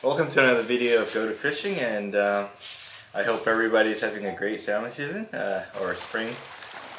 Welcome to another video of Go to Fishing, and I hope everybody's having a great salmon season, or spring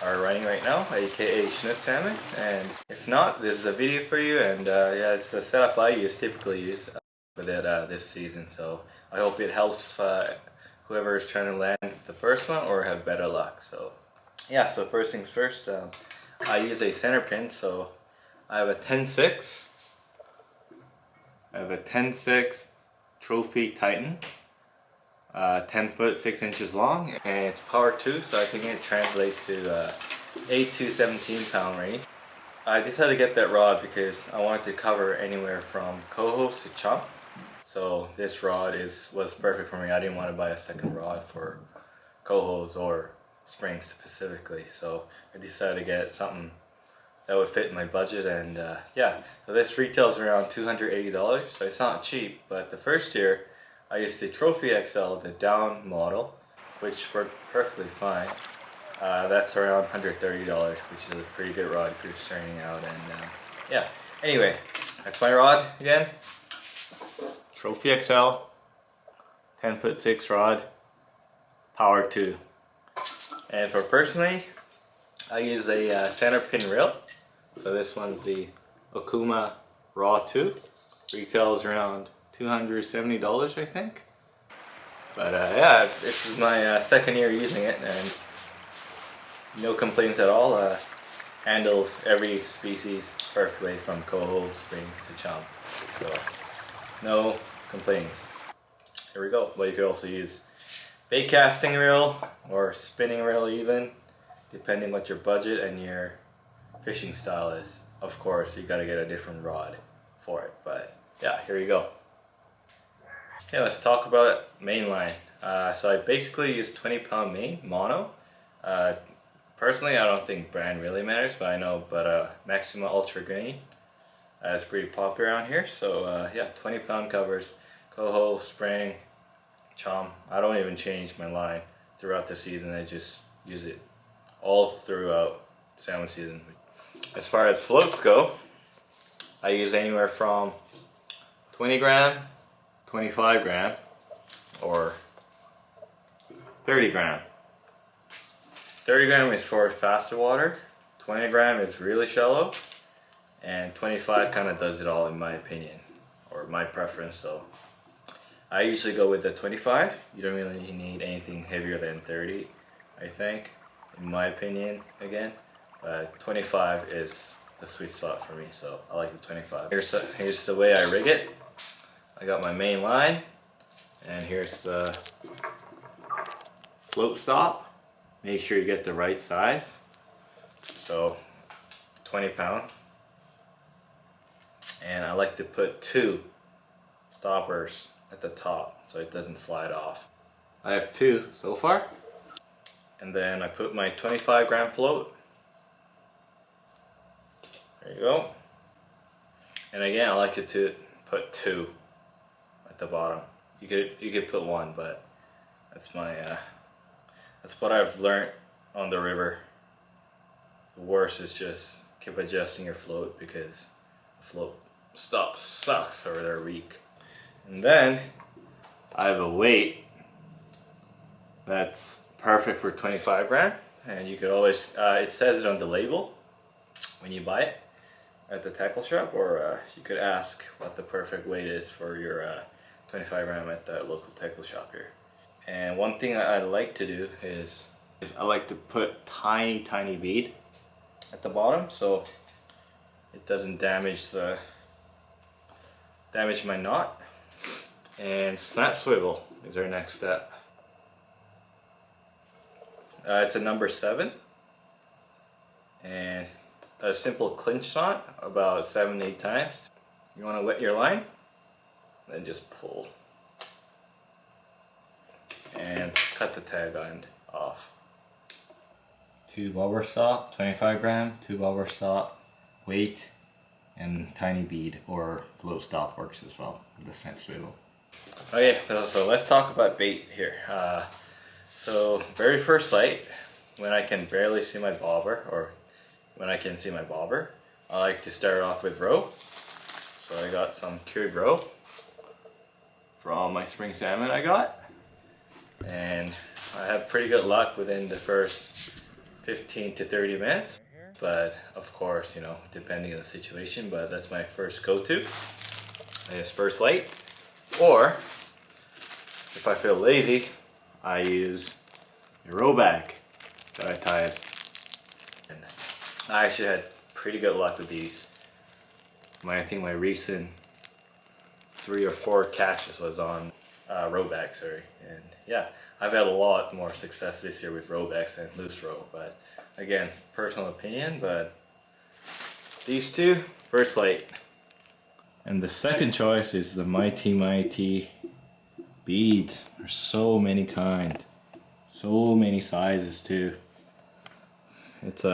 are running right now, aka Chinook salmon. And if not, this is a video for you, and yeah, it's the setup I typically use with it this season. So I hope it helps whoever is trying to land the first one or have better luck. So yeah, so first things first, I use a center pin. So I have a 10-6. I have a 10-6 Trophy Titan, 10 foot 6 inches long, and it's power 2, so I think it translates to 8 to 17 pound range. I decided to get that rod because I wanted to cover anywhere from cohos to chump. So this rod was perfect for me. I didn't want to buy a second rod for cohos or springs specifically, so I decided to get something that would fit my budget. And yeah, so this retails around $280, so it's not cheap. But the first year I used the Trophy XL, the down model, which worked perfectly fine. That's around $130, which is a pretty good rod if you're starting out. And yeah, anyway, that's my rod again. Trophy XL, 10 foot 6 rod, power 2. And for personally, I use a center pin reel. So this one's the Okuma Raw 2. Retails around $270, I think. But yeah, this is my second year using it, and no complaints at all. Handles every species perfectly, from coho, springs to chump. So no complaints. Here we go. But you could also use bait casting reel or spinning reel even, depending what your budget and your fishing style is. Of course, you gotta get a different rod for it, but yeah, here you go. Okay, let's talk about mainline. So I basically use 20-pound main mono. Personally, I don't think brand really matters, but I know Maxima Ultra Green is pretty popular around here. So yeah, 20-pound covers coho, spring, chum. I don't even change my line throughout the season. I just use it all throughout salmon season. As far as floats go, I use anywhere from 20 gram, 25 gram, or 30 gram. 30 gram is for faster water, 20 gram is really shallow, and 25 kind of does it all in my opinion, or my preference. So I usually go with the 25. You don't really need anything heavier than 30, I think, in my opinion again. 25 is the sweet spot for me, so I like the 25. Here's the way I rig it. I got my main line, and here's the float stop. Make sure you get the right size. So 20 pound. And I like to put 2 stoppers at the top so it doesn't slide off. I have 2 so far. And then I put my 25 gram float. There you go. And again, I like to put 2 at the bottom. You could put 1, but that's my that's what I've learned on the river. The worst is just keep adjusting your float, because the float stop sucks or they're weak. And then I have a weight that's perfect for 25 gram, and you could always it says it on the label when you buy it at the tackle shop, or you could ask what the perfect weight is for your 25 gram at the local tackle shop here. And one thing I like to do is I like to put tiny bead at the bottom so it doesn't damage my knot. And snap swivel is our next step. It's a number 7, and a simple clinch knot about 7-8 times. You want to wet your line, then just pull and cut the tag end off. 2 bobber stop, 25 gram, 2 bobber stop, weight, and tiny bead or float stop works as well with the snap swivel. Okay, so let's talk about bait here. So very first light, when I can barely see my bobber, or when I can see my bobber, I like to start off with roe. So I got some cured roe. for all my spring salmon I got. And I have pretty good luck within the first 15 to 30 minutes. But of course, you know, depending on the situation, but that's my first go-to. Is first light. Or if I feel lazy, I use a row bag that I tied. And I actually had pretty good luck with these. I think my recent 3 or 4 catches was on row bag, sorry. And yeah, I've had a lot more success this year with row bags than loose row, but again, personal opinion, but these two, first light. And the second choice is the Mighty beads. There's so many kinds, so many sizes too. It's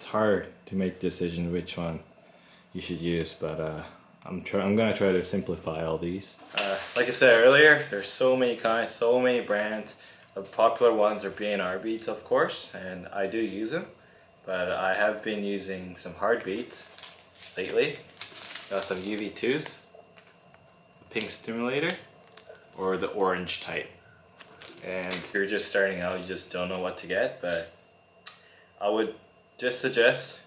hard to make decision which one you should use, but I'm gonna try to simplify all these. Like I said earlier, there's so many kinds, so many brands. The popular ones are B&R beads, of course, and I do use them, but I have been using some hard beads lately. Got some UV2s, pink stimulator, or the orange type. And if you're just starting out, you just don't know what to get, but I would just suggest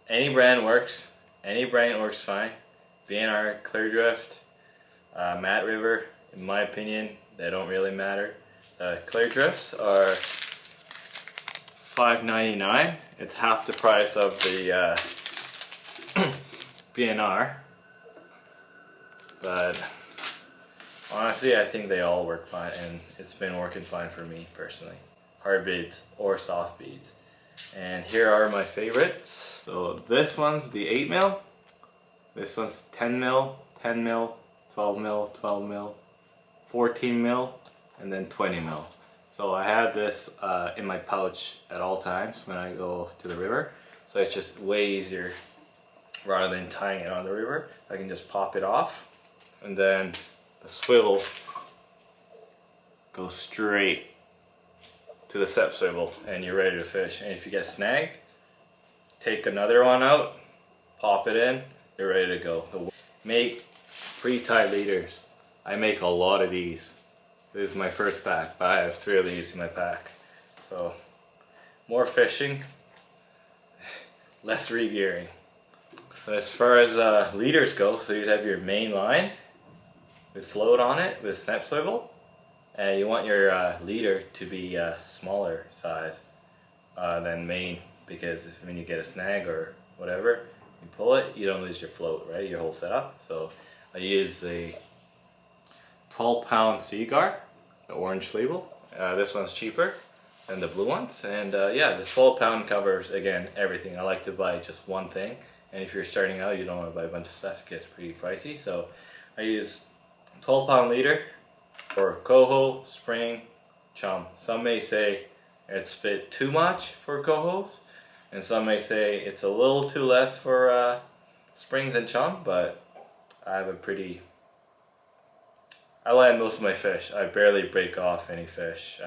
any brand works. Any brand works fine. B&R, Clear Drift, Matte River, in my opinion, they don't really matter. Clear Drifts are $5.99. It's half the price of the B&R. But honestly, I think they all work fine, and it's been working fine for me personally. Hard beads or soft beads. And here are my favorites. So this one's the 8 mil. This one's 10 mil, 10 mil, 12 mil, 12 mil, 14 mil, and then 20 mil. So I have this in my pouch at all times when I go to the river. So it's just way easier rather than tying it on the river. I can just pop it off, and then the swivel goes straight to the step swivel and you're ready to fish. And if you get snagged, take another one out, pop it in, you're ready to go. Make pre-tied leaders. I make a lot of these. This is my first pack, but I have 3 of these in my pack. So more fishing, less re-gearing. As far as leaders go, so you'd have your main line with float on it with snap swivel. And you want your leader to be smaller size than main, because when you get a snag or whatever, you pull it, you don't lose your float, right? Your whole setup. So I use a 12-pound Seaguar, the orange label. This one's cheaper than the blue ones. And yeah, the 12-pound covers, again, everything. I like to buy just one thing. And if you're starting out, you don't want to buy a bunch of stuff. It gets pretty pricey. So I use 12-pound leader for coho, spring, chum. Some may say it's a bit too much for cohos, and some may say it's a little too less for springs and chum, but I have a pretty... I land most of my fish. I barely break off any fish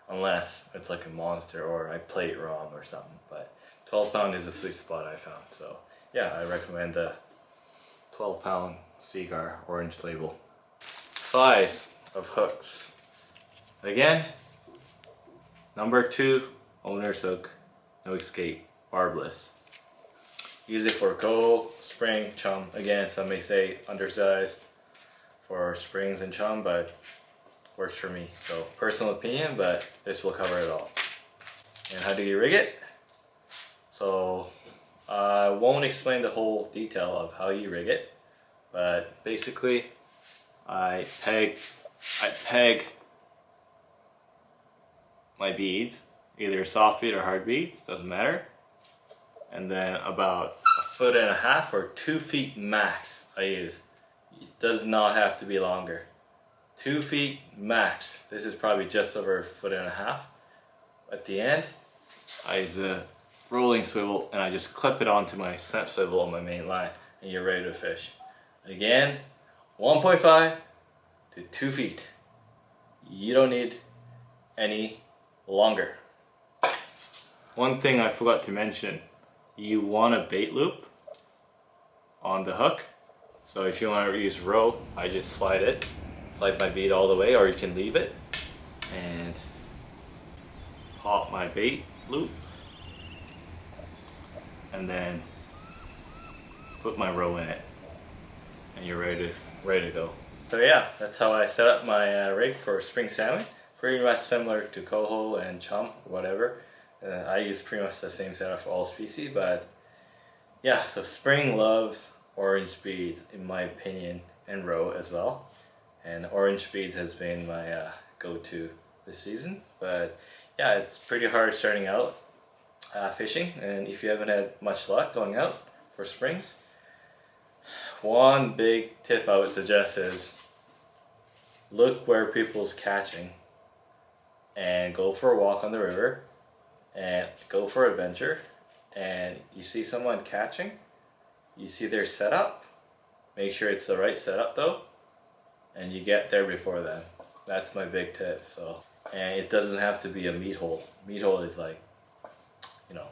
unless it's like a monster or I play it wrong or something, but 12-pound is a sweet spot I found. So yeah, I recommend the 12-pound Seaguar orange label. Size of hooks. Again, number 2 owner's hook, no escape, barbless. Use it for coho, spring, chum. Again, some may say undersized for springs and chum, but works for me. So personal opinion, but this will cover it all. And how do you rig it? So I won't explain the whole detail of how you rig it, but basically I peg my beads, either soft bead or hard beads, doesn't matter. And then about 1.5 foot or 2 feet max I use. It does not have to be longer. 2 feet max. This is probably just over 1.5 feet. At the end, I use a rolling swivel and I just clip it onto my snap swivel on my main line, and you're ready to fish. Again, 1.5 to 2 feet. You don't need any longer. One thing I forgot to mention, you want a bait loop on the hook So if you want to use row, I just slide my bead all the way, or you can leave it and pop my bait loop and then put my row in it, and you're ready to go. So yeah, that's how I set up my rig for spring salmon. Pretty much similar to coho and chum, whatever. I use pretty much the same setup for all species, but yeah, so spring loves orange beads in my opinion, and roe as well. And orange beads has been my go-to this season. But yeah, it's pretty hard starting out fishing, and if you haven't had much luck going out for springs, one big tip I would suggest is look where people's catching and go for a walk on the river and go for adventure, and you see someone catching, you see their setup, make sure it's the right setup though, and you get there before them. That's my big tip. So, and it doesn't have to be a meat hole. Meat hole is like, you know,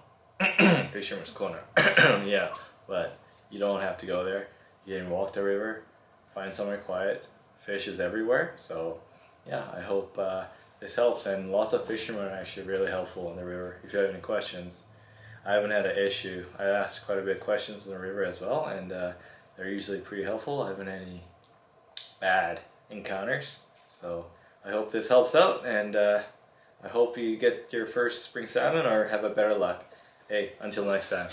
fisherman's corner. Yeah, but you don't have to go there. You can walk the river, find somewhere quiet. Fish is everywhere. So yeah, I hope this helps, and lots of fishermen are actually really helpful in the river. If you have any questions, I haven't had an issue. I asked quite a bit of questions in the river as well, and they're usually pretty helpful. I haven't had any bad encounters. So I hope this helps out, and I hope you get your first spring salmon or have a better luck. Hey, until next time.